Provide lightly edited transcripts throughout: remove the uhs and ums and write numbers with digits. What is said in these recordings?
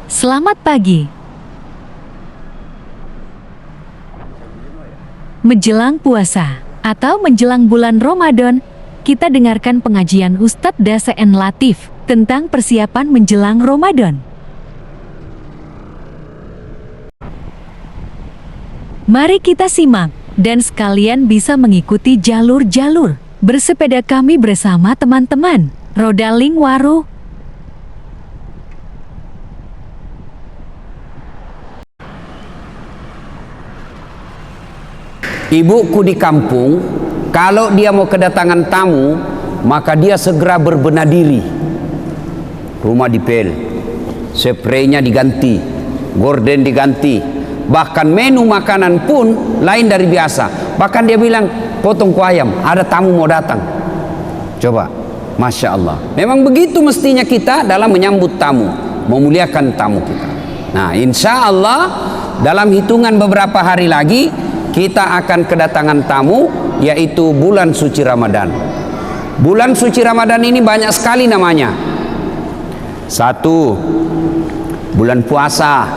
Selamat pagi. Menjelang puasa atau menjelang bulan Ramadan, kita dengarkan pengajian Ustadz Dase'en Latif tentang persiapan menjelang Ramadan. Mari kita simak dan sekalian bisa mengikuti jalur-jalur bersepeda kami bersama teman-teman Rodaling Waru. Ibuku di kampung, kalau dia mau kedatangan tamu, maka dia segera berbenah diri. Rumah dipel, spraynya diganti, gorden diganti, bahkan menu makanan pun lain dari biasa. Bahkan dia bilang, potong ku ayam, ada tamu mau datang. Coba, Masya Allah. Memang begitu mestinya kita dalam menyambut tamu, memuliakan tamu kita. Nah, insya Allah dalam hitungan beberapa hari lagi kita akan kedatangan tamu, yaitu bulan suci Ramadan. Bulan suci Ramadan ini banyak sekali namanya. 1. Bulan puasa.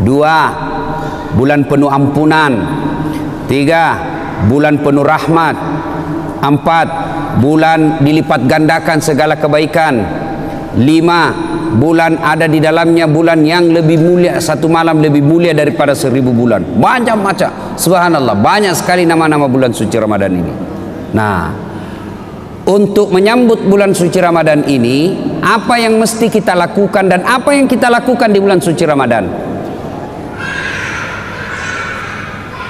2. Bulan penuh ampunan. 3. Bulan penuh rahmat. 4. Bulan dilipat gandakan segala kebaikan. 5. Bulan ada di dalamnya bulan yang lebih mulia, satu malam lebih mulia daripada 1000 bulan. Banyak macam, subhanallah, banyak sekali nama-nama bulan suci Ramadan ini. Nah, untuk menyambut bulan suci Ramadan ini, apa yang mesti kita lakukan dan apa yang kita lakukan di bulan suci Ramadan?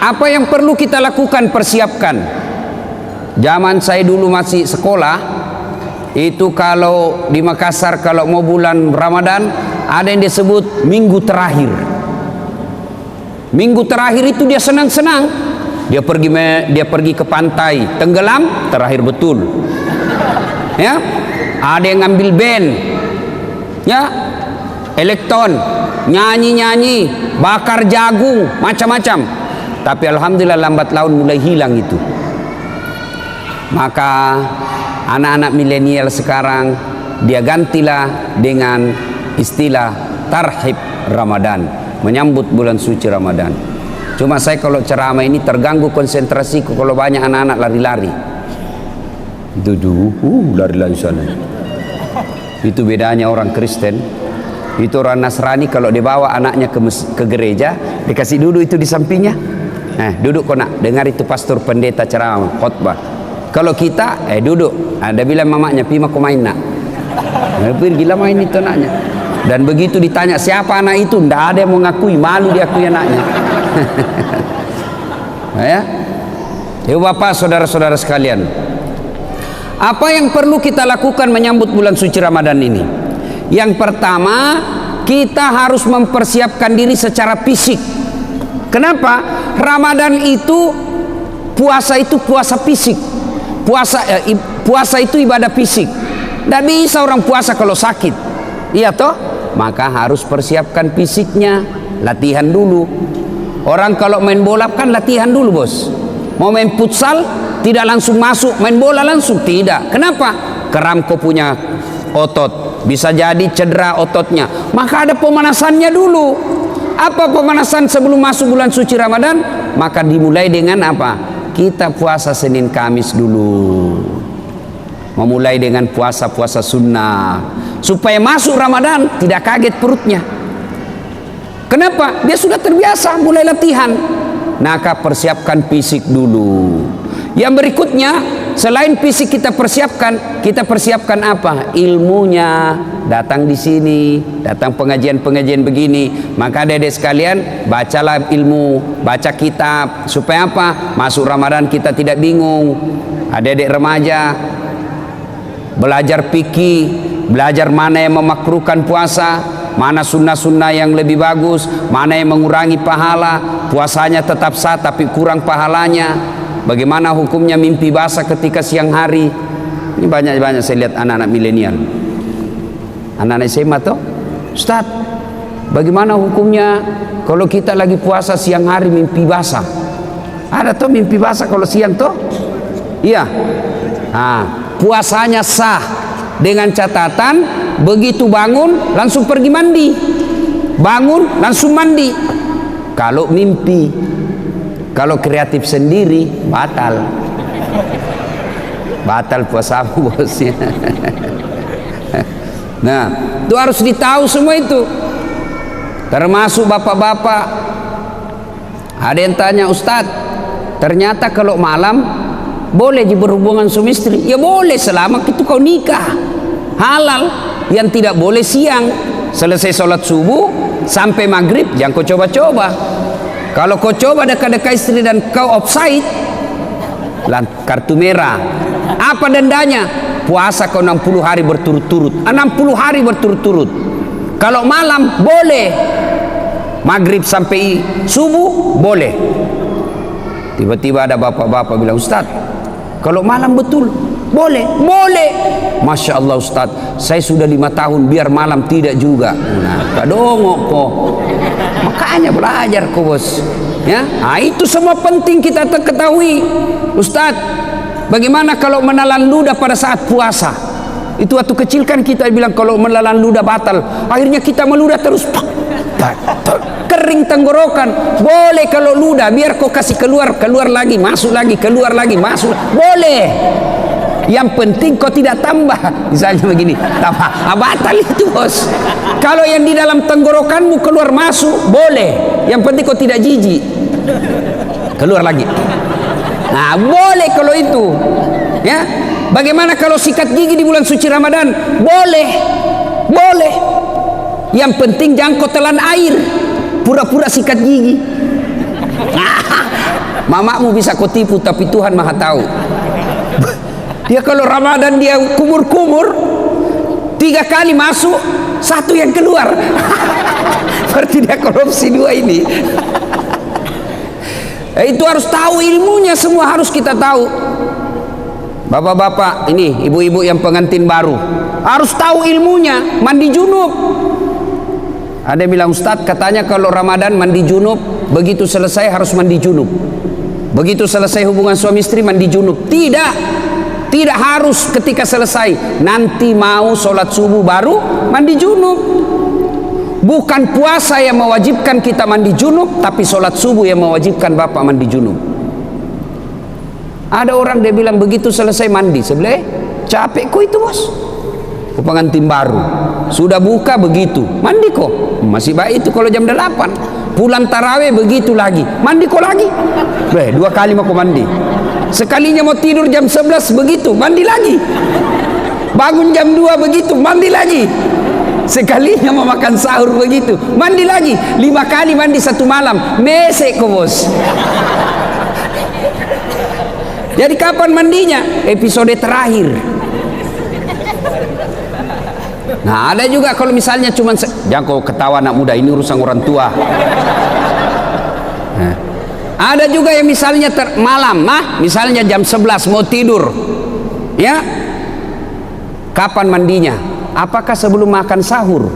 Apa yang perlu kita lakukan, persiapkan? Zaman saya dulu masih sekolah, itu kalau di Makassar kalau mau bulan Ramadan ada yang disebut minggu terakhir. Minggu terakhir itu dia senang-senang. Dia pergi ke pantai, tenggelam, terakhir betul. Ya, ada yang ngambil band, ya, elektron, nyanyi-nyanyi, bakar jagung, macam-macam. Tapi alhamdulillah lambat laun mulai hilang itu. Maka anak-anak milenial sekarang dia gantilah dengan istilah tarhib Ramadan, menyambut bulan suci Ramadan. Cuma saya kalau ceramah ini terganggu konsentrasiku kalau banyak anak-anak lari-lari. Lari-lari sana. Itu bedanya orang Kristen. Itu orang Nasrani kalau dibawa anaknya ke gereja, dikasih duduk itu di sampingnya. Duduk kau nak, dengar itu pastor pendeta ceramah, khotbah. Kalau kita, duduk. Ada bilang mamanya, Pima kau main nak. Pergi gila main itu anaknya. Dan begitu ditanya siapa anak itu, tidak ada yang mau ngakui, malu diakui anaknya. Ya, Bapak, saudara-saudara sekalian, apa yang perlu kita lakukan menyambut bulan suci Ramadan ini? Yang pertama, kita harus mempersiapkan diri secara fisik. Kenapa? Ramadan itu, puasa itu puasa fisik. Puasa itu ibadah fisik. Tidak bisa orang puasa kalau sakit, iya toh? Maka harus persiapkan fisiknya, latihan dulu. Orang kalau main bola kan latihan dulu, bos. Mau main futsal tidak langsung masuk main bola langsung, tidak. Kenapa? Keram kau punya otot, bisa jadi cedera ototnya. Maka ada pemanasannya dulu. Apa pemanasan sebelum masuk bulan suci Ramadan? Maka dimulai dengan apa? Kita puasa Senin Kamis dulu, memulai dengan puasa-puasa sunnah, supaya masuk Ramadan tidak kaget perutnya. Kenapa? Dia sudah terbiasa, mulai latihan. Maka persiapkan fisik dulu. Yang berikutnya, selain fisik kita persiapkan apa? Ilmunya. Datang di sini, datang pengajian-pengajian begini. Maka adik-adik sekalian, bacalah ilmu, baca kitab. Supaya apa? Masuk Ramadan kita tidak bingung. Adik-adik remaja, belajar fikih, belajar mana yang memakruhkan puasa, mana sunnah-sunnah yang lebih bagus, mana yang mengurangi pahala, puasanya tetap sah tapi kurang pahalanya. Bagaimana hukumnya mimpi basah ketika siang hari? Ini banyak saya lihat anak-anak milenial, anak-anak SMA toh, Ustaz, bagaimana hukumnya kalau kita lagi puasa siang hari mimpi basah? Ada toh mimpi basah kalau siang toh? Iya. Puasanya sah dengan catatan begitu bangun langsung pergi mandi, bangun langsung mandi. Kalau mimpi, kalau kreatif sendiri batal, batal puasamu bosnya. Nah, itu harus ditahu semua itu. Termasuk bapak-bapak. Ada yang tanya, Ustadz, ternyata kalau malam boleh berhubungan suami istri. Ya boleh selama itu kau nikah, halal. Yang tidak boleh siang, selesai sholat subuh sampai maghrib jangan kau coba-coba. Kalau kau coba dekat-dekat istri dan kau offside, kartu merah. Apa dendanya? Puasa kau 60 hari berturut-turut. 60 hari berturut-turut. Kalau malam boleh, maghrib sampai subuh boleh. Tiba-tiba ada bapak-bapak bilang, Ustaz, kalau malam betul boleh? Boleh. Masya Allah Ustaz, saya sudah 5 tahun biar malam tidak juga. Nah, tak dongok kok. Makanya belajar kok bos. Ya, nah, itu semua penting kita ketahui. Ustaz, bagaimana kalau menelan ludah pada saat puasa? Itu waktu kecil kan kita bilang kalau menelan ludah batal. Akhirnya kita meludah terus. Kering tenggorokan. Boleh kalau ludah, biar kau kasih keluar, keluar lagi, masuk lagi, keluar lagi, masuk. Boleh. Yang penting kau tidak tambah. Misalnya begini, tambah. Batal itu bos. Kalau yang di dalam tenggorokanmu keluar masuk, boleh. Yang penting kau tidak jijik. Keluar lagi. Nah, boleh kalau itu. Ya. Bagaimana kalau sikat gigi di bulan suci Ramadan? Boleh. Boleh. Yang penting jangan kau telan air. Pura-pura sikat gigi. Mamamu bisa kau tipu, tapi Tuhan Maha tahu. Dia kalau Ramadan dia kumur-kumur, 3 kali masuk, 1 yang keluar. Berarti dia korupsi 2 ini. Itu harus tahu ilmunya, semua harus kita tahu. Bapak-bapak ini, ibu-ibu yang pengantin baru, harus tahu ilmunya. Mandi junub. Ada yang bilang, Ustadz, katanya kalau Ramadan mandi junub, begitu selesai harus mandi junub. Begitu selesai hubungan suami istri mandi junub. Tidak. Tidak harus ketika selesai. Nanti mau sholat subuh baru mandi junub. Bukan puasa yang mewajibkan kita mandi junub, tapi sholat subuh yang mewajibkan bapak mandi junub. Ada orang dia bilang begitu selesai mandi, sebelah capek kok itu bos. Pengantin baru sudah buka begitu mandi kok masih baik itu kalau jam 8. Pulang taraweh begitu lagi mandi kok lagi. 2 kali mau mandi. Sekalinya mau tidur jam 11 begitu mandi lagi. Bangun jam 2 begitu mandi lagi. Sekalinya mau makan sahur begitu mandi lagi. 5 kali mandi satu malam. Mesek kok bos. Jadi kapan mandinya? Episode terakhir. Nah, ada juga kalau misalnya cuman jangan kau ketawa anak muda, ini urusan orang tua. Nah, ada juga yang misalnya malam, misalnya jam 11 mau tidur. Ya. Kapan mandinya? Apakah sebelum makan sahur?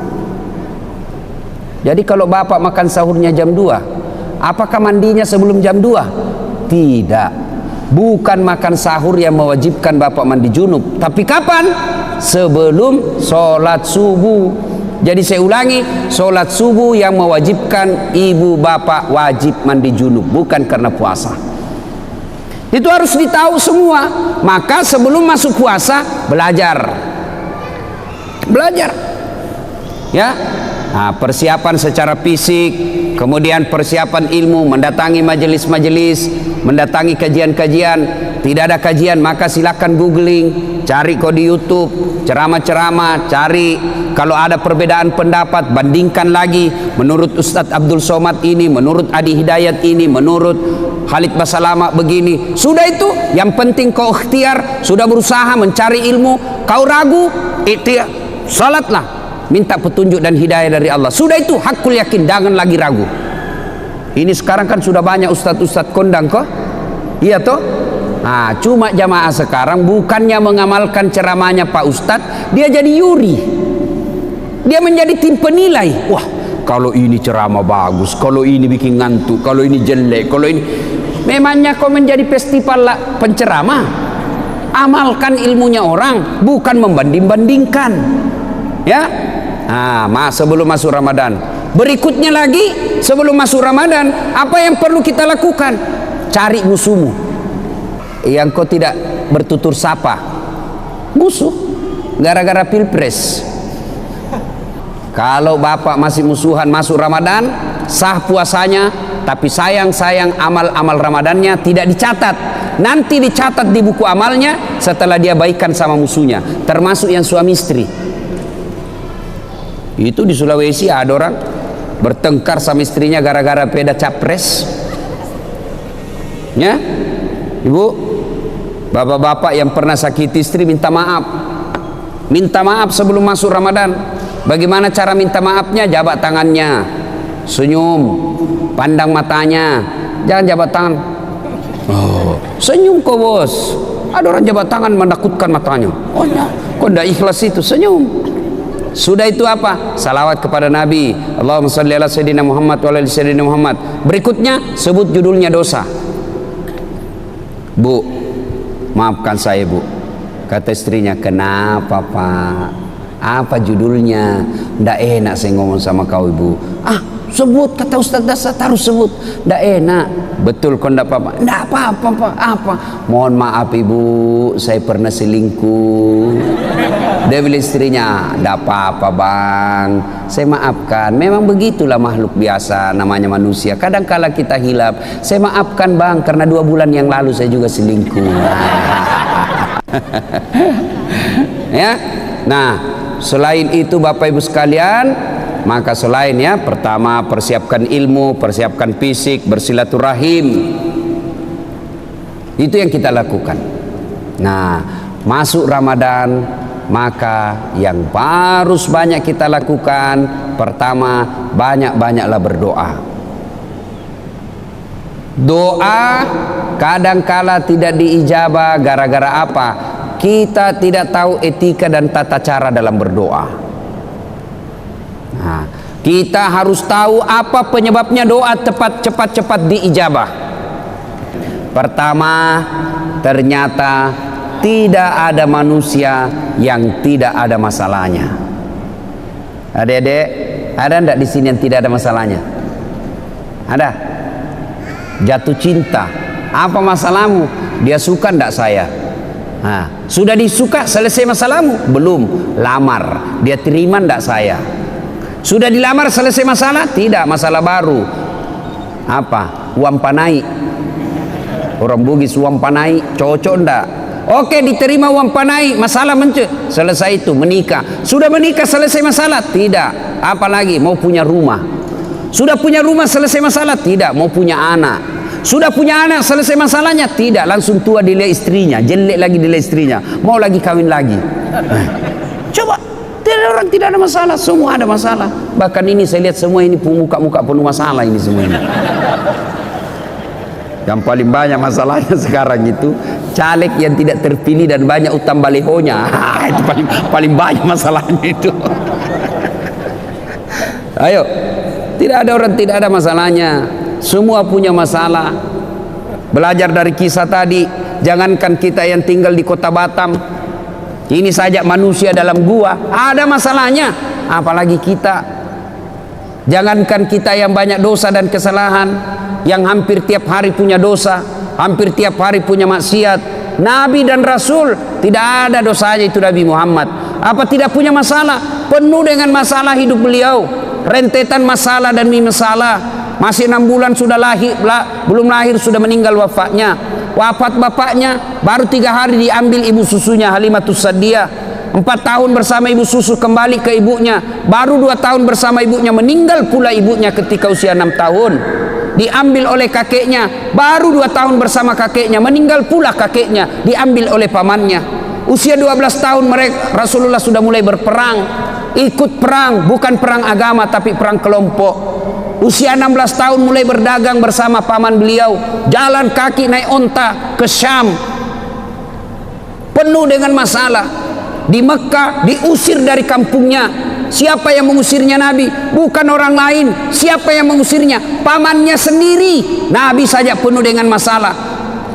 Jadi kalau bapak makan sahurnya jam 2, apakah mandinya sebelum jam 2? Tidak. Bukan makan sahur yang mewajibkan bapak mandi junub, tapi kapan? Sebelum sholat subuh. Jadi saya ulangi, sholat subuh yang mewajibkan ibu bapak wajib mandi junub, bukan karena puasa. Itu harus ditahu semua. Maka sebelum masuk puasa belajar, ya. Nah, persiapan secara fisik, kemudian persiapan ilmu, mendatangi majelis-majelis, mendatangi kajian-kajian. Tidak ada kajian maka silakan googling, cari kok di YouTube, ceramah-ceramah, cari kalau ada perbedaan pendapat, bandingkan lagi. Menurut Ustadz Abdul Somad ini, menurut Adi Hidayat ini, menurut Khalid Basalama begini. Sudah itu, yang penting kau ikhtiar, sudah berusaha mencari ilmu, kau ragu, ikhtiar, salatlah. Minta petunjuk dan hidayah dari Allah. Sudah itu hakul yakin, jangan lagi ragu. Ini sekarang kan sudah banyak ustadz-ustadz kondang kok. Iya toh? Nah, cuma jamaah sekarang bukannya mengamalkan ceramahnya Pak Ustadz, dia jadi yuri. Dia menjadi tim penilai. Wah, kalau ini ceramah bagus, kalau ini bikin ngantuk, kalau ini jelek, kalau ini. Memangnya kau menjadi festival penceramah? Amalkan ilmunya orang, bukan membanding-bandingkan. ya. Sebelum masuk Ramadan. Berikutnya lagi, sebelum masuk Ramadan, apa yang perlu kita lakukan? Cari musuhmu yang kau tidak bertutur sapa. Musuh gara-gara pilpres. Kalau bapak masih musuhan masuk Ramadan, sah puasanya, tapi sayang amal-amal Ramadannya tidak dicatat. Nanti dicatat di buku amalnya setelah dia baikan sama musuhnya, termasuk yang suami istri. Itu di Sulawesi ada orang bertengkar sama istrinya gara-gara beda capres. Ya, ibu, bapak-bapak yang pernah sakiti istri minta maaf. Minta maaf sebelum masuk Ramadan. Bagaimana cara minta maafnya? Jabat tangannya, senyum, pandang matanya, jangan jabat tangan. Senyum kok bos. Ada orang jabat tangan menakutkan matanya. Kok tidak ikhlas itu? Senyum. Sudah itu apa? Salawat kepada Nabi. Allahumma shalli ala sayyidina Muhammad wa ala sayyidina Muhammad. Berikutnya sebut judulnya dosa. Bu, maafkan saya bu. Kata istrinya, kenapa pak? Apa judulnya? Nggak enak saya ngomong sama kau ibu. Sebut, kata Ustaz Dasar, harus sebut. Nggak enak. Betul kau nggak apa-apa? Nggak apa-apa pak. Apa? Mohon maaf ibu, saya pernah selingkuh. Dia bilang istrinya, nggak apa-apa bang, saya maafkan. Memang begitulah makhluk biasa, namanya manusia. Kadang kala kita hilap, saya maafkan bang, karena 2 bulan yang lalu saya juga selingkuh. Ya, nah selain itu bapak ibu sekalian, maka selain ya, pertama persiapkan ilmu, persiapkan fisik, bersilaturahim. Itu yang kita lakukan. Nah, masuk Ramadan, maka yang harus banyak kita lakukan, pertama banyak-banyaklah berdoa. Doa kadangkala tidak diijabah gara-gara apa? Kita tidak tahu etika dan tata cara dalam berdoa. Nah, kita harus tahu apa penyebabnya doa cepat diijabah. Pertama, ternyata tidak ada manusia yang tidak ada masalahnya. Adik-adik, ada enggak di sini yang tidak ada masalahnya? Ada? Jatuh cinta, apa masalahmu? Dia suka enggak saya? Sudah disuka, selesai masalahmu? Belum. Lamar, dia terima enggak saya? Sudah dilamar, selesai masalah? Tidak, masalah baru. Apa? Uang panai. Orang Bugis uang panai, cocok enggak? Oke, diterima uang panai, masalah selesai itu, menikah. Sudah menikah, selesai masalah? Tidak. Apalagi mau punya rumah. Sudah punya rumah, selesai masalah? Tidak. Mau punya anak. Sudah punya anak, selesai masalahnya? Tidak. Langsung tua dilihat istrinya, jelek lagi dilihat istrinya, mau lagi kawin lagi. Coba, orang tidak ada masalah, semua ada masalah. Bahkan ini saya lihat semua ini muka-muka penuh masalah ini semua ini. Yang paling banyak masalahnya sekarang itu caleg yang tidak terpilih dan banyak utang balihonya. Itu paling banyak masalahnya itu. Ayo, tidak ada orang tidak ada masalahnya. Semua punya masalah. Belajar dari kisah tadi, jangankan kita yang tinggal di kota Batam, ini saja manusia dalam gua ada masalahnya, apalagi kita. Jangankan kita yang banyak dosa dan kesalahan, yang hampir tiap hari punya dosa, hampir tiap hari punya maksiat. Nabi dan Rasul tidak ada dosanya itu Nabi Muhammad. Apa tidak punya masalah? Penuh dengan masalah hidup beliau, rentetan masalah dan masalah. Masih 6 bulan sudah lahir, belum lahir sudah meninggal wafatnya. Wafat bapaknya baru 3 hari diambil ibu susunya Halimatus Sa'diyah. 4 tahun bersama ibu susu kembali ke ibunya. Baru 2 tahun bersama ibunya, meninggal pula ibunya ketika usia 6 tahun. Diambil oleh kakeknya, baru 2 tahun bersama kakeknya, meninggal pula kakeknya, diambil oleh pamannya. Usia 12 tahun mereka Rasulullah sudah mulai berperang, ikut perang, bukan perang agama tapi perang kelompok. Usia 16 tahun mulai berdagang bersama paman beliau, jalan kaki naik onta ke Syam, penuh dengan masalah. Di Mekah diusir dari kampungnya. Siapa yang mengusirnya Nabi? Bukan orang lain. Siapa yang mengusirnya? Pamannya sendiri. Nabi saja penuh dengan masalah.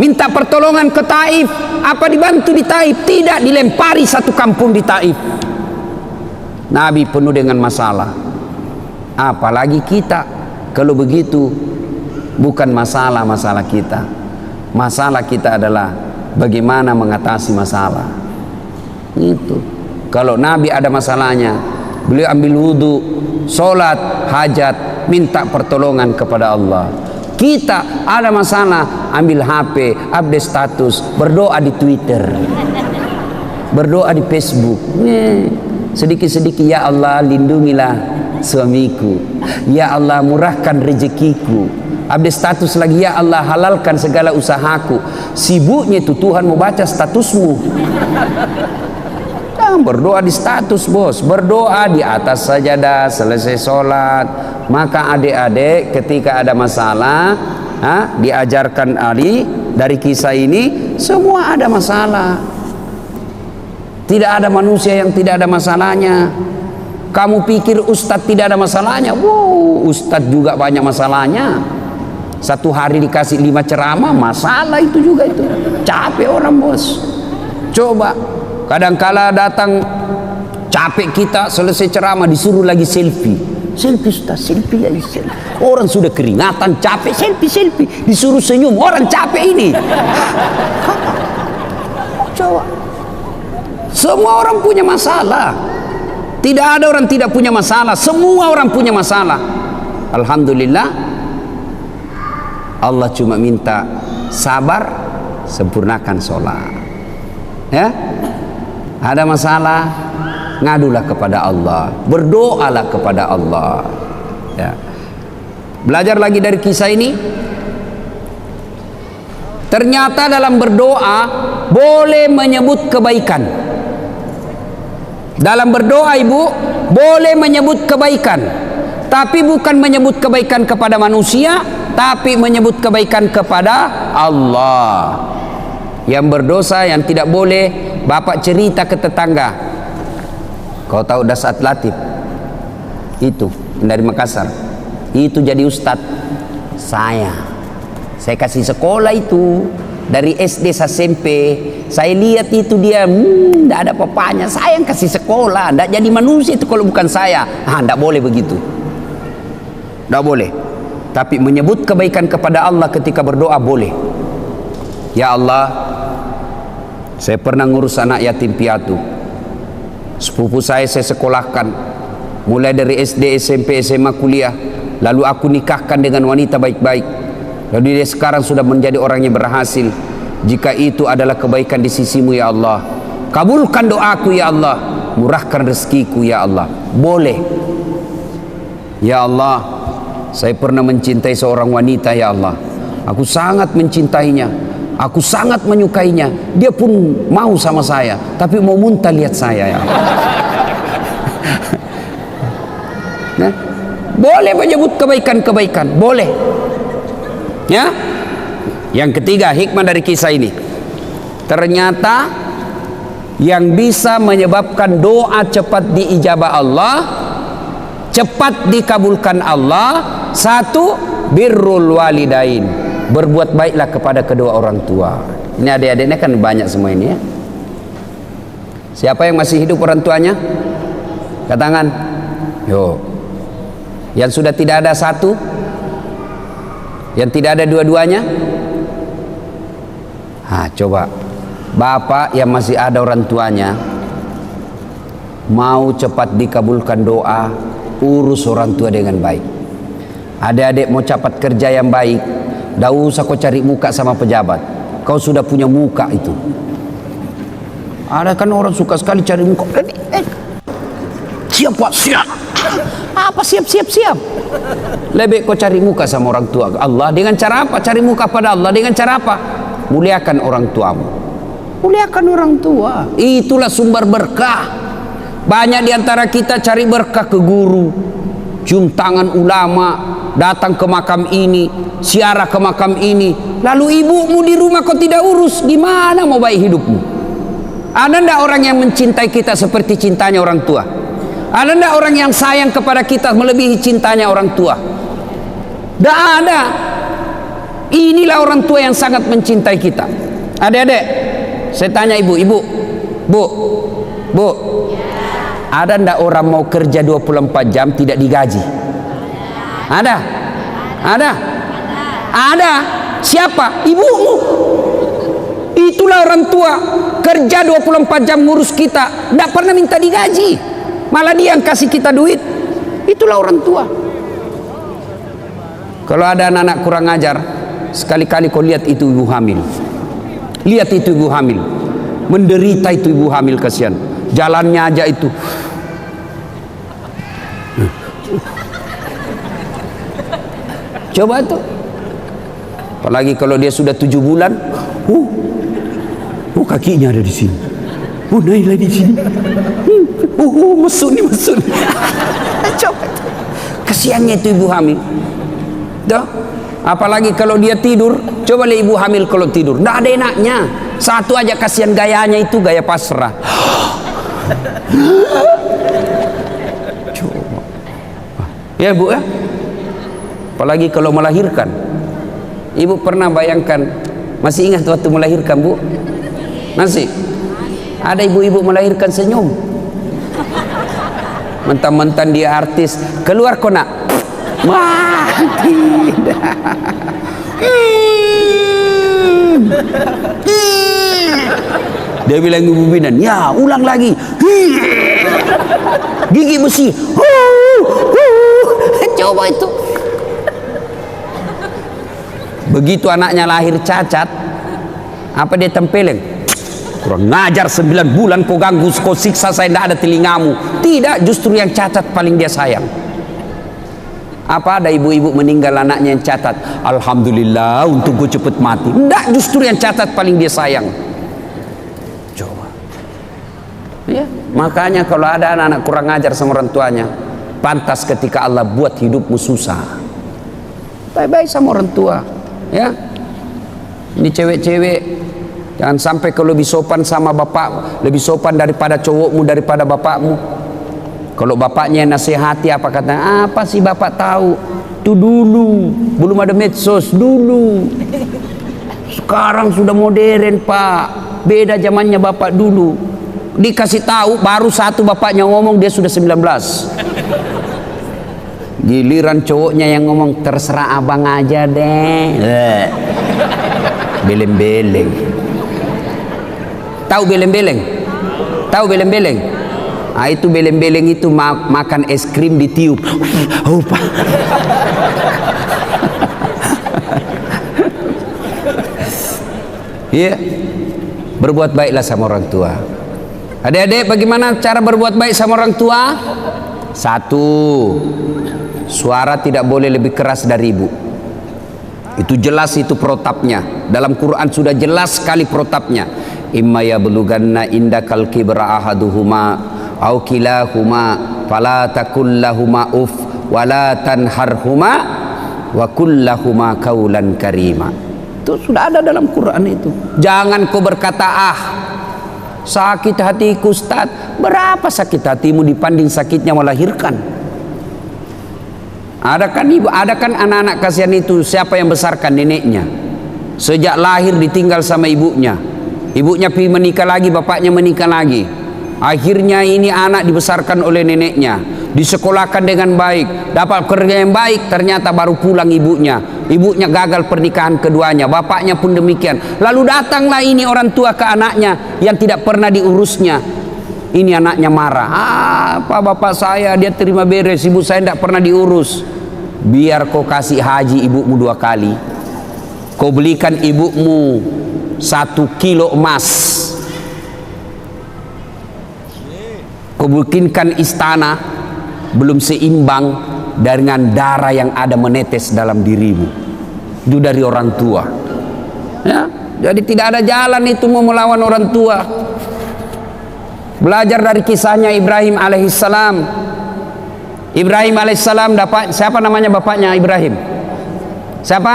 Minta pertolongan ke Taif. Apa dibantu di Taif? Tidak, dilempari satu kampung di Taif. Nabi penuh dengan masalah. Apalagi kita, kalau begitu bukan masalah kita. Masalah kita adalah bagaimana mengatasi masalah. Itu. Kalau Nabi ada masalahnya, beliau ambil wudhu, sholat, hajat, minta pertolongan kepada Allah. Kita ada masalah, ambil HP, update status, berdoa di Twitter, berdoa di Facebook. Sedikit-sedikit, ya Allah lindungilah suamiku, ya Allah murahkan rezekiku. Update status lagi, ya Allah halalkan segala usahaku. Sibuknya itu Tuhan mau baca statusmu. Berdoa di status, bos. Berdoa di atas sajadah selesai sholat. Maka adik-adik ketika ada masalah, diajarkan Ali dari kisah ini, semua ada masalah. Tidak ada manusia yang tidak ada masalahnya. Kamu pikir ustadz tidak ada masalahnya? Wow, ustadz juga banyak masalahnya. Satu hari dikasih 5 ceramah, masalah itu juga itu. Capek orang, bos. Coba, kadangkala datang capek kita, selesai ceramah disuruh lagi selfie. Selfie ustaz, selfie ya, selfie. Orang sudah keringatan, capek, selfie. Disuruh senyum, orang capek ini. Coba. Semua orang punya masalah. Tidak ada orang tidak punya masalah. Semua orang punya masalah. Alhamdulillah, Allah cuma minta sabar, sempurnakan sholat. Ya, ada masalah, ngadulah kepada Allah, berdoalah kepada Allah. Ya. Belajar lagi dari kisah ini. Ternyata dalam berdoa boleh menyebut kebaikan. Dalam berdoa, ibu, boleh menyebut kebaikan, tapi bukan menyebut kebaikan kepada manusia, tapi menyebut kebaikan kepada Allah. Yang berdosa, yang tidak boleh, bapak cerita ke tetangga, kau tahu Dasat Latif itu dari Makassar, itu jadi ustadz saya kasih sekolah itu dari SD SMP. Saya lihat itu dia tidak ada apa-apanya, saya yang kasih sekolah, tidak jadi manusia itu kalau bukan saya. Tidak boleh begitu, tidak boleh. Tapi menyebut kebaikan kepada Allah ketika berdoa boleh. Ya Allah, saya pernah ngurus anak yatim piatu, sepupu saya sekolahkan mulai dari SD, SMP, SMA, kuliah, lalu aku nikahkan dengan wanita baik-baik, lalu dia sekarang sudah menjadi orang yang berhasil. Jika itu adalah kebaikan di sisimu ya Allah, kabulkan doaku ya Allah, murahkan rezekiku ya Allah. Boleh. Ya Allah, saya pernah mencintai seorang wanita ya Allah, aku sangat mencintainya, aku sangat menyukainya, dia pun mau sama saya, tapi mau muntah lihat saya ya Allah. Nah, boleh menyebut kebaikan-kebaikan, boleh. Ya. Yang ketiga, hikmah dari kisah ini, ternyata yang bisa menyebabkan doa cepat diijabah Allah, cepat dikabulkan Allah, satu, birrul walidain, berbuat baiklah kepada kedua orang tua. Ini adik-adiknya kan banyak semua ini ya. Siapa yang masih hidup orang tuanya? Angkat tangan. Yo. Yang sudah tidak ada satu, yang tidak ada dua-duanya. Coba bapak yang masih ada orang tuanya, mau cepat dikabulkan doa, urus orang tua dengan baik. Adik-adik mau cepat kerja yang baik, tidak usah kau cari muka sama pejabat, kau sudah punya muka itu. Ada kan orang suka sekali cari muka. Siap pak, siap. Apa siap? Lebih kau cari muka sama orang tua Allah. Dengan cara apa? Cari muka pada Allah dengan cara apa? Muliakan orang tuamu. Muliakan orang tua, itulah sumber berkah. Banyak diantara kita cari berkah ke guru, cium tangan ulama, datang ke makam ini, ziarah ke makam ini, lalu ibumu di rumah kau tidak urus, gimana mau baik hidupmu? Ada ndak orang yang mencintai kita seperti cintanya orang tua? Ada ndak orang yang sayang kepada kita melebihi cintanya orang tua? Tidak ada. Inilah orang tua yang sangat mencintai kita. Adik-adik, saya tanya ibu, bu, Ada ndak orang mau kerja 24 jam tidak digaji? Ada? Ada? Ada. Siapa? Ibumu. Itulah orang tua, kerja 24 jam ngurus kita, ndak pernah minta digaji, malah dia yang kasih kita duit. Itulah orang tua. Kalau ada anak-anak kurang ajar, sekali-kali kau lihat itu ibu hamil. Lihat itu ibu hamil, menderita itu ibu hamil, kasihan. Jalannya aja itu. Coba tuh. Apalagi kalau dia sudah 7 bulan, kakinya ada di sini. Naiklah di sini. Mesut nih, mesut. Coba tuh. Kasihannya itu ibu hamil. Tuh. Apalagi kalau dia tidur, coba lihat ibu hamil kalau tidur, nggak ada enaknya. Satu aja kasihan gayanya itu, gaya pasrah. Coba. Ya bu ya. Apalagi kalau melahirkan. Ibu pernah bayangkan, masih ingat waktu melahirkan bu? Masih? Ada ibu-ibu melahirkan senyum. Mentang-mentang dia artis, keluar kok nak. Tidak. Dia bilang ibu bidan, ya ulang lagi. Gigi besi. Coba itu. Begitu anaknya lahir cacat, apa dia tempeleng? Kurang ngajar, 9 bulan kau ganggu, kau siksa saya, tidak ada telingamu. Tidak, justru yang cacat paling dia sayang. Apa ada ibu-ibu meninggal anaknya yang cacat, alhamdulillah untuk gue cepet mati? Tidak, justru yang cacat paling dia sayang. Coba ya, makanya kalau ada anak-anak kurang ajar sama orang tuanya, pantas ketika Allah buat hidupmu susah. Baik-baik sama orang tua ya. Ini cewek-cewek, jangan sampai kau lebih sopan sama bapak, lebih sopan daripada cowokmu, daripada bapakmu. Kalau bapaknya nasihati, apa kata? Apa sih bapak tahu? Itu dulu, belum ada medsos dulu. Sekarang sudah modern pak, beda zamannya bapak dulu. Dikasih tahu baru satu bapaknya ngomong, dia sudah 19. Giliran cowoknya yang ngomong, terserah abang aja deh. Beleng-beleng. Tahu beleng-beleng? Tahu beleng-beleng? Ah, itu beleng-beleng itu makan es krim ditiup. Pak. Iya. Berbuat baiklah sama orang tua. Adik-adik, bagaimana cara berbuat baik sama orang tua? 1, suara tidak boleh lebih keras dari ibu. Itu jelas, itu protapnya. Dalam Quran sudah jelas sekali protapnya. Imma yablughanna indakal kibra ahaduhuma au kilahuma fala takul lahuma uf wala tanharhuma wa kullahuma qaulan karima. Itu sudah ada dalam Quran itu. Jangan kau berkata, sakit hatiku Ustaz. Berapa sakit hatimu dibanding sakitnya melahirkan? Ada kan ibu, ada kan anak-anak kasihan itu, siapa yang besarkan? Neneknya. Sejak lahir ditinggal sama ibunya. Ibunya pergi menikah lagi, bapaknya menikah lagi. Akhirnya ini anak dibesarkan oleh neneknya, disekolahkan dengan baik, dapat kerja yang baik, ternyata baru pulang ibunya. Ibunya gagal pernikahan keduanya, bapaknya pun demikian. Lalu datanglah ini orang tua ke anaknya yang tidak pernah diurusnya. Ini anaknya marah. Apa bapak saya, dia terima beres, ibu saya tidak pernah diurus. Biar kau kasih haji ibumu 2 kali. Kau belikan ibumu 1 kilo emas. Kau bikinkan istana, belum seimbang dengan darah yang ada menetes dalam dirimu. Itu dari orang tua ya. Jadi tidak ada jalan itu mau melawan orang tua. Belajar dari kisahnya Ibrahim alaihissalam. Ibrahim alaihissalam dapat, siapa namanya bapaknya Ibrahim? Siapa?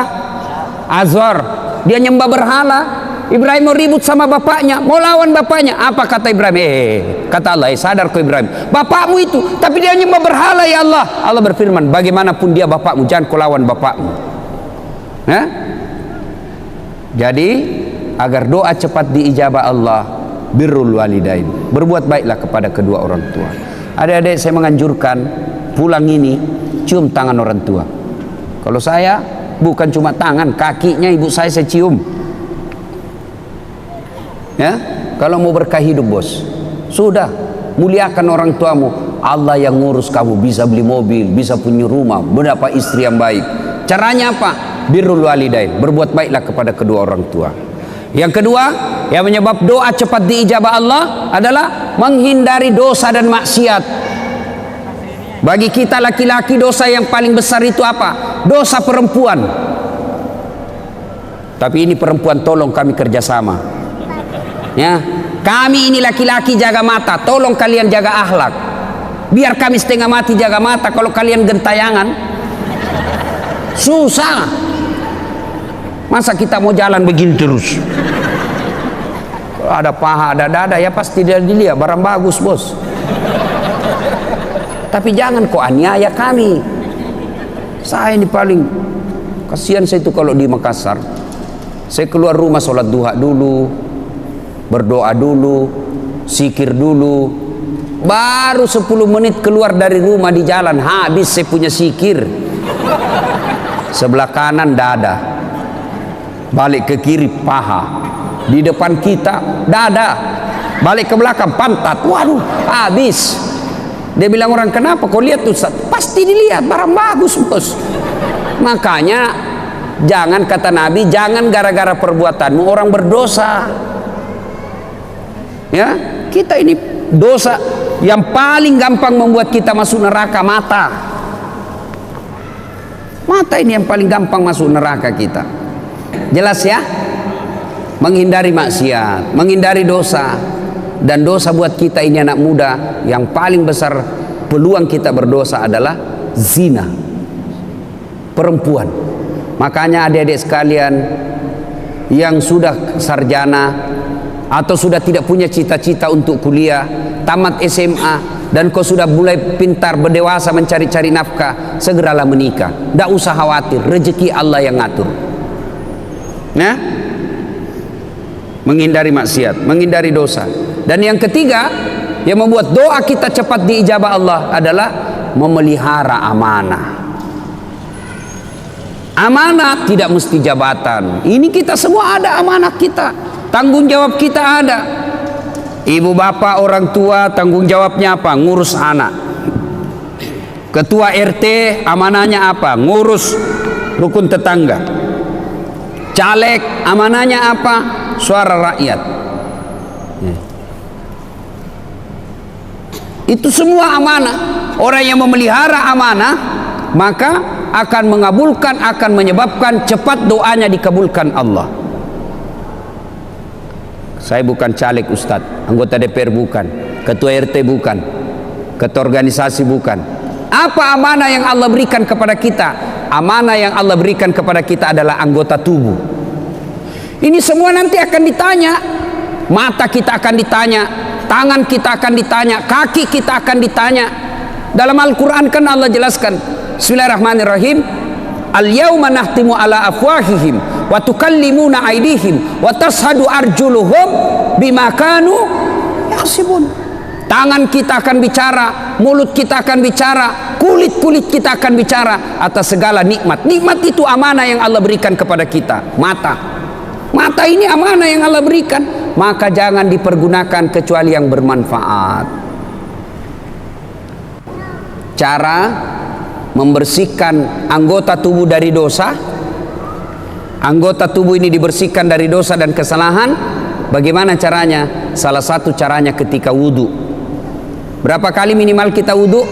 Azor. Dia nyembah berhala. Ibrahim mau ribut sama bapaknya, mau lawan bapaknya. Apa kata Ibrahim? Kata Allah, sadar kau Ibrahim, bapakmu itu, tapi dia nyembah berhala ya Allah. Allah berfirman, bagaimanapun dia bapakmu, jangan kau lawan bapakmu. Nah? Jadi agar doa cepat diijabah Allah, birrul walidain, berbuat baiklah kepada kedua orang tua. Adik-adik, saya menganjurkan pulang ini cium tangan orang tua. Kalau saya bukan cuma tangan, kakinya ibu saya cium. Ya, kalau mau berkah hidup bos, sudah muliakan orang tuamu. Allah yang ngurus kamu, bisa beli mobil, bisa punya rumah, mendapat istri yang baik. Caranya apa? Birrul walidain, berbuat baiklah kepada kedua orang tua. Yang kedua, yang menyebab doa cepat diijabah Allah adalah menghindari dosa dan maksiat. Bagi kita laki-laki, dosa yang paling besar itu apa? Dosa perempuan. Tapi ini perempuan, tolong kami kerjasama. Ya, kami ini laki-laki jaga mata, tolong kalian jaga akhlak. Biar kami setengah mati jaga mata, kalau kalian gentayangan susah. Masa kita mau jalan begini terus? Kalau ada paha, ada dada, ya pasti dia dilihat barang bagus bos. Tapi jangan kok aniaya kami. Saya ini paling kasihan saya itu kalau di Makassar. Saya keluar rumah sholat duha dulu, berdoa dulu, zikir dulu, baru 10 menit keluar dari rumah di jalan habis saya punya zikir. Sebelah kanan dada, balik ke kiri paha, di depan kita dada, balik ke belakang pantat. Waduh, habis. Dia bilang, orang kenapa kau lihat Ustaz? Pasti dilihat, barang bagus bos. Makanya jangan, kata Nabi, jangan gara-gara perbuatanmu orang berdosa. Ya, kita ini dosa yang paling gampang membuat kita masuk neraka, mata. Mata ini yang paling gampang masuk neraka kita. Jelas ya? Menghindari maksiat, menghindari dosa. Dan dosa buat kita ini anak muda, yang paling besar peluang kita berdosa adalah zina, perempuan. Makanya adik-adik sekalian yang sudah sarjana atau sudah tidak punya cita-cita untuk kuliah, tamat SMA, dan kau sudah mulai pintar berdewasa mencari-cari nafkah, segeralah menikah. Tidak usah khawatir, rezeki Allah yang ngatur. Nah, menghindari maksiat, menghindari dosa. Dan yang ketiga yang membuat doa kita cepat diijabah Allah adalah memelihara amanah. Amanah tidak mesti jabatan. Ini kita semua ada amanah kita, tanggung jawab kita ada. Ibu bapak orang tua tanggung jawabnya apa? Ngurus anak. Ketua RT amanahnya apa? Ngurus rukun tetangga. Caleg amanahnya apa? Suara rakyat. Itu semua amanah. Orang yang memelihara amanah maka akan mengabulkan, akan menyebabkan cepat doanya dikabulkan Allah. Saya bukan caleg Ustadz, anggota DPR bukan, ketua RT bukan, ketua organisasi bukan. Apa amanah yang Allah berikan kepada kita? Amanah yang Allah berikan kepada kita adalah anggota tubuh. Ini semua nanti akan ditanya. Mata kita akan ditanya, tangan kita akan ditanya, kaki kita akan ditanya. Dalam Al-Quran kan Allah jelaskan, Bismillahirrahmanirrahim, Al-yawma nahtimu ala afwahihim wa tukallimuna aydihim wa tashhadu arjuluhum bima kanu yaksibun. Tangan kita akan bicara, mulut kita akan bicara, kulit-kulit kita akan bicara atas segala nikmat. Nikmat itu amanah yang Allah berikan kepada kita. Mata ini amanah yang Allah berikan, maka jangan dipergunakan kecuali yang bermanfaat. Cara membersihkan anggota tubuh dari dosa, anggota tubuh ini dibersihkan dari dosa dan kesalahan, bagaimana caranya? Salah satu caranya ketika wudhu. Berapa kali minimal kita wudhu?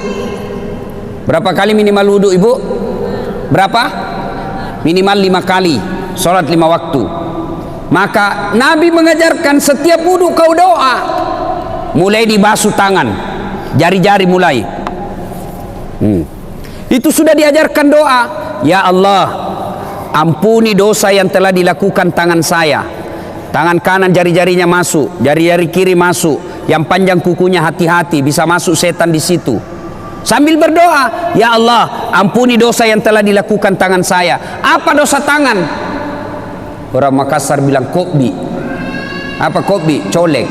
Berapa kali minimal wudhu ibu? Berapa? Minimal 5 kali, sholat 5 waktu. Maka Nabi mengajarkan setiap wudhu kau doa, mulai dibasuh tangan, jari-jari mulai. Itu sudah diajarkan doa. Ya Allah, ampuni dosa yang telah dilakukan tangan saya. Tangan kanan jari-jarinya masuk, jari-jari kiri masuk, yang panjang kukunya hati-hati, bisa masuk setan di situ. Sambil berdoa, ya Allah, ampuni dosa yang telah dilakukan tangan saya. Apa dosa tangan? Orang Makassar bilang kopi. Apa kopi? Colek.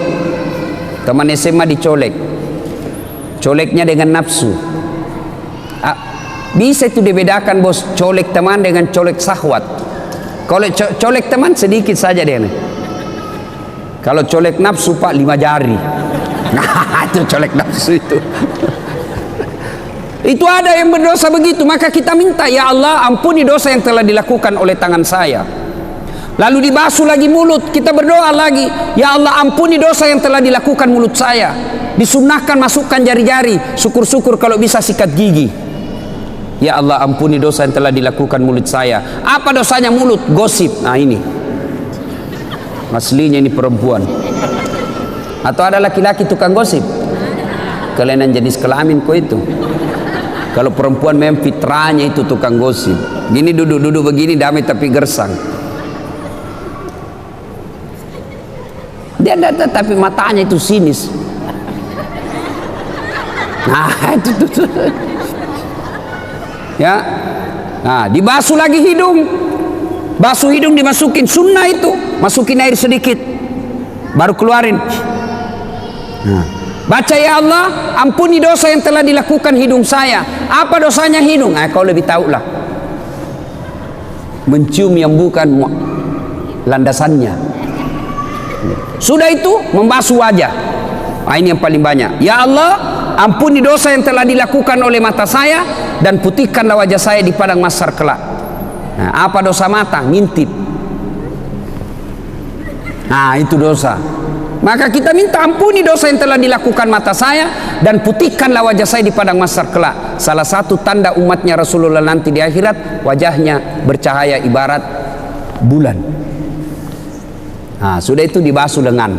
Teman SMA dicolek. coleknya dengan nafsu. Bisa itu dibedakan bos, colek teman dengan colek syahwat. Kalau colek teman sedikit saja dia nih. Kalau colek nafsu pak 5 jari. Nah itu colek nafsu itu. Itu ada yang berdosa begitu, maka kita minta, ya Allah ampuni dosa yang telah dilakukan oleh tangan saya. Lalu dibasuh lagi mulut, kita berdoa lagi, ya Allah ampuni dosa yang telah dilakukan mulut saya. Disunnahkan masukkan jari-jari, syukur-syukur kalau bisa sikat gigi. Ya Allah ampuni dosa yang telah dilakukan mulut saya. Apa dosanya mulut? Gosip. Nah ini aslinya ini perempuan. Atau ada laki-laki tukang gosip? Kelainan jenis kelamin kok itu. Kalau perempuan memang fitrahnya itu tukang gosip. Gini duduk-duduk begini damai tapi gersang. Dia ada tapi matanya itu sinis. Nah itu tuh. Ya, nah dibasuh lagi hidung, basuh hidung dimasukin, sunnah itu, masukin air sedikit, baru keluarin. Nah, baca ya Allah, ampuni dosa yang telah dilakukan hidung saya. Apa dosanya hidung? Nah, kau lebih tahu lah. Mencium yang bukan landasannya. Sudah itu membasuh wajah. Nah, ini yang paling banyak. Ya Allah, ampuni dosa yang telah dilakukan oleh mata saya dan putihkanlah wajah saya di padang mahsyar kelak. Nah, apa dosa mata? Ngintip. Nah, itu dosa. Maka kita minta ampuni dosa yang telah dilakukan mata saya dan putihkanlah wajah saya di padang mahsyar kelak. Salah satu tanda umatnya Rasulullah nanti di akhirat, wajahnya bercahaya ibarat bulan. Nah, sudah itu dibasuh lengan.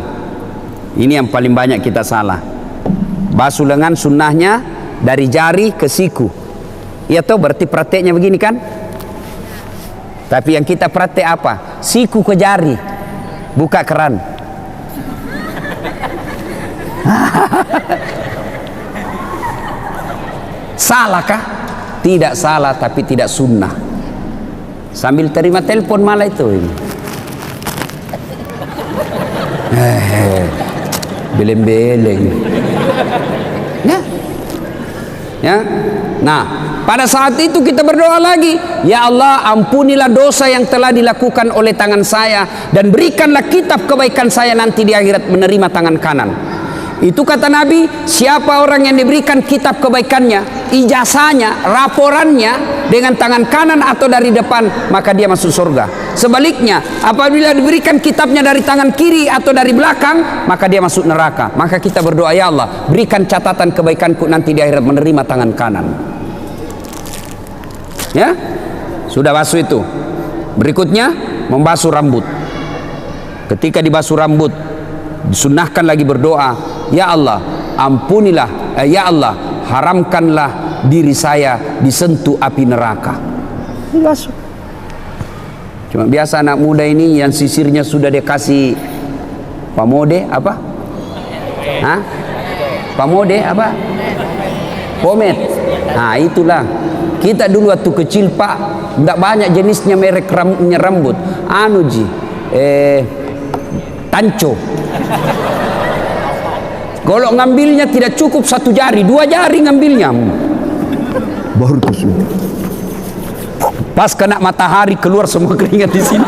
Ini yang paling banyak kita salah. Basuh lengan sunnahnya dari jari ke siku. Ya toh berarti prakteknya begini kan? Tapi yang kita praktek apa? Siku ke jari, buka keran. Salahkah? Tidak salah tapi tidak sunnah. Sambil terima telepon malah itu ini. Beleng-beleng. Ya. Ya. Nah, pada saat itu kita berdoa lagi, ya Allah ampunilah dosa yang telah dilakukan oleh tangan saya dan berikanlah kitab kebaikan saya nanti di akhirat menerima tangan kanan. Itu kata Nabi, siapa orang yang diberikan kitab kebaikannya, ijazahnya, raporannya dengan tangan kanan atau dari depan, maka dia masuk surga. Sebaliknya, apabila diberikan kitabnya dari tangan kiri atau dari belakang, maka dia masuk neraka. Maka kita berdoa, ya Allah berikan catatan kebaikanku nanti di akhirat menerima tangan kanan. Ya, sudah basuh itu. Berikutnya membasuh rambut. Ketika dibasuh rambut, disunnahkan lagi berdoa, ya Allah ampunilah, ya Allah haramkanlah diri saya disentuh api neraka. Dibasuh. Cuma biasa anak muda ini yang sisirnya sudah dikasih pamode apa? Hah? Pamode apa? Pomade. Nah itulah. Kita dulu waktu kecil pak, tidak banyak jenisnya merek rambut. Anu ji, tanco. Kalau ngambilnya tidak cukup 1 jari, 2 jari ngambilnya. Baru itu sudah. Pas kena matahari keluar semua keringat di sini.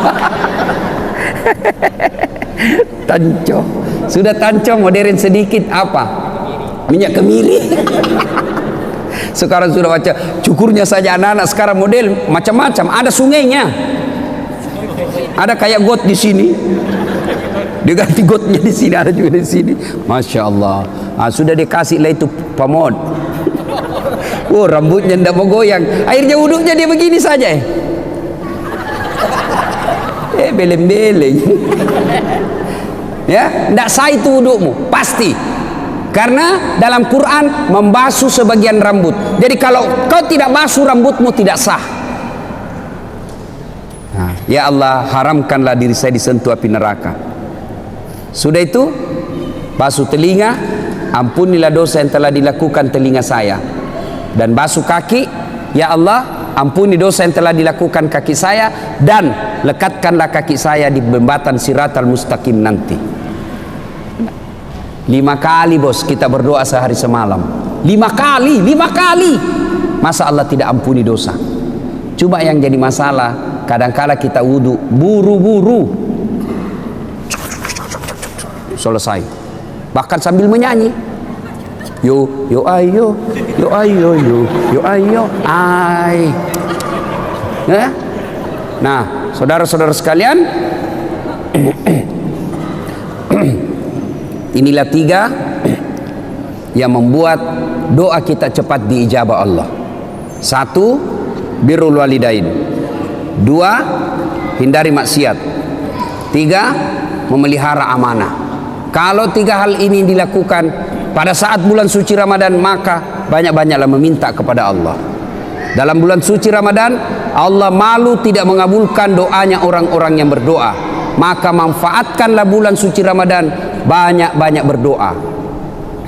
Tanco. Sudah tanco modern sedikit apa? Minyak kemiri. Sekarang sudah baca cukurnya saja anak-anak sekarang model macam-macam. Ada sungainya. Ada kayak got di sini. Diganti gotnya di sini, ada juga di sini. Masya Allah. Sudah dikasih lah itu pamod. Oh rambutnya tidak mau goyang. Akhirnya wuduknya dia begini saja. Beleng-beleng. Ya, tidak sah itu wudukmu pasti. Karena dalam Quran membasuh sebagian rambut. Jadi kalau kau tidak basuh rambutmu tidak sah. Nah, ya Allah haramkanlah diri saya disentuh api neraka. Sudah itu basuh telinga, ampunilah dosa yang telah dilakukan telinga saya. Dan basuh kaki, ya Allah ampuni dosa yang telah dilakukan kaki saya dan lekatkanlah kaki saya di jembatan Siratal Mustaqim nanti. 5 kali bos kita berdoa sehari semalam. 5 kali. Masa Allah tidak ampuni dosa? Cuma yang jadi masalah, kadangkala kita wudhu buru-buru, selesai, bahkan sambil menyanyi, yo ayo, ay. Ya? Nah, saudara-saudara sekalian, inilah 3 yang membuat doa kita cepat diijabah Allah. 1, birrul walidain. 2, hindari maksiat. 3, memelihara amanah. Kalau 3 hal ini dilakukan pada saat bulan suci Ramadan, maka banyak-banyaklah meminta kepada Allah. Dalam bulan suci Ramadan, Allah malu tidak mengabulkan doanya orang-orang yang berdoa. Maka manfaatkanlah bulan suci Ramadan, banyak-banyak berdoa.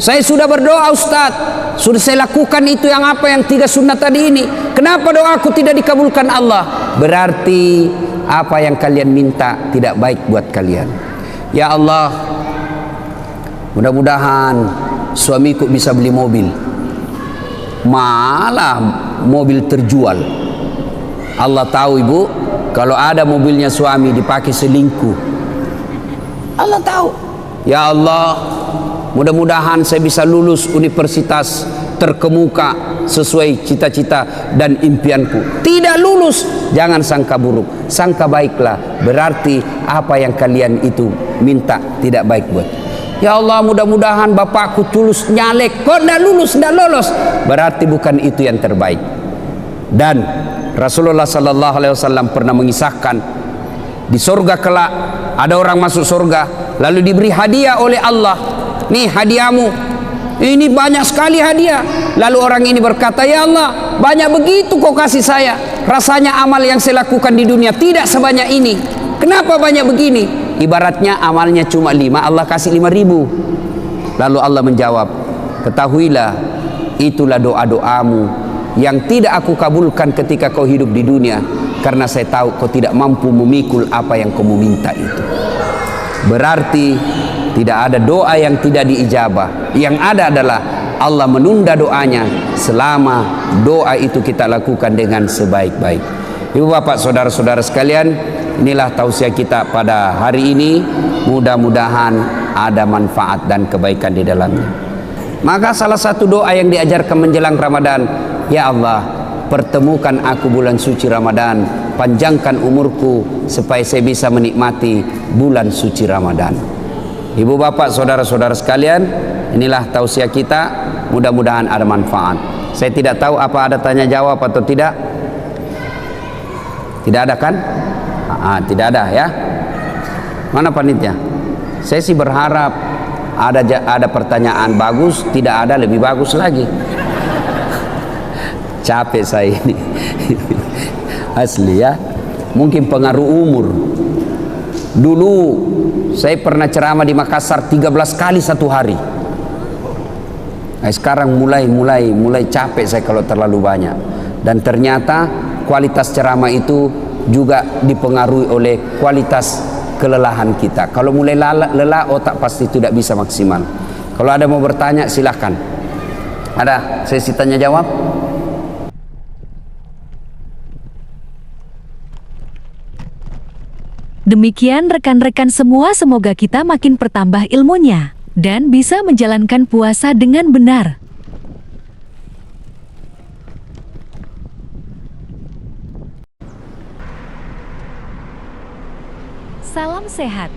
Saya sudah berdoa Ustadz, sudah saya lakukan itu yang 3 sunnah tadi ini. Kenapa doaku tidak dikabulkan Allah? Berarti apa yang kalian minta tidak baik buat kalian. Ya Allah, mudah-mudahan suamiku bisa beli mobil. Malah mobil terjual. Allah tahu ibu, kalau ada mobilnya suami dipakai selingkuh. Allah tahu. Ya Allah, mudah-mudahan saya bisa lulus universitas terkemuka sesuai cita-cita dan impianku. Tidak lulus, jangan sangka buruk, sangka baiklah. Berarti apa yang kalian itu minta tidak baik buat. Ya Allah, mudah-mudahan bapakku tulus nyalek, kok tidak lulus, tidak lolos, berarti bukan itu yang terbaik. Dan Rasulullah Sallallahu Alaihi Wasallam pernah mengisahkan, di surga kelak ada orang masuk surga lalu diberi hadiah oleh Allah. Nih hadiahmu, ini banyak sekali hadiah. Lalu orang ini berkata, ya Allah, banyak begitu kau kasih saya, rasanya amal yang saya lakukan di dunia tidak sebanyak ini. Kenapa banyak begini? Ibaratnya amalnya cuma 5, Allah kasih 5.000. Lalu Allah menjawab, ketahuilah itulah doa-doamu yang tidak aku kabulkan ketika kau hidup di dunia, karena saya tahu kau tidak mampu memikul apa yang kau minta itu. Berarti tidak ada doa yang tidak diijabah. Yang ada adalah Allah menunda doanya selama doa itu kita lakukan dengan sebaik-baik. Ibu bapak saudara-saudara sekalian, inilah tausiah kita pada hari ini. Mudah-mudahan ada manfaat dan kebaikan di dalamnya. Maka salah satu doa yang diajarkan menjelang Ramadan, ya Allah, pertemukan aku bulan suci Ramadan, panjangkan umurku supaya saya bisa menikmati bulan suci Ramadan. Ibu bapak saudara-saudara sekalian, inilah tausiah kita, mudah-mudahan ada manfaat. Saya tidak tahu apa ada tanya jawab atau tidak. Tidak ada kan? Tidak ada ya. Mana panitia? Saya sih berharap ada pertanyaan bagus, tidak ada lebih bagus lagi. Capek saya ini. Asli ya. Mungkin pengaruh umur. Dulu saya pernah ceramah di Makassar 13 kali satu hari. Nah, sekarang mulai capek saya kalau terlalu banyak. Dan ternyata kualitas ceramah itu juga dipengaruhi oleh kualitas kelelahan kita. Kalau mulai lelah, otak pasti tidak bisa maksimal. Kalau ada mau bertanya silahkan. Ada sesi tanya jawab? Demikian rekan-rekan semua, semoga kita makin bertambah ilmunya dan bisa menjalankan puasa dengan benar. Salam sehat.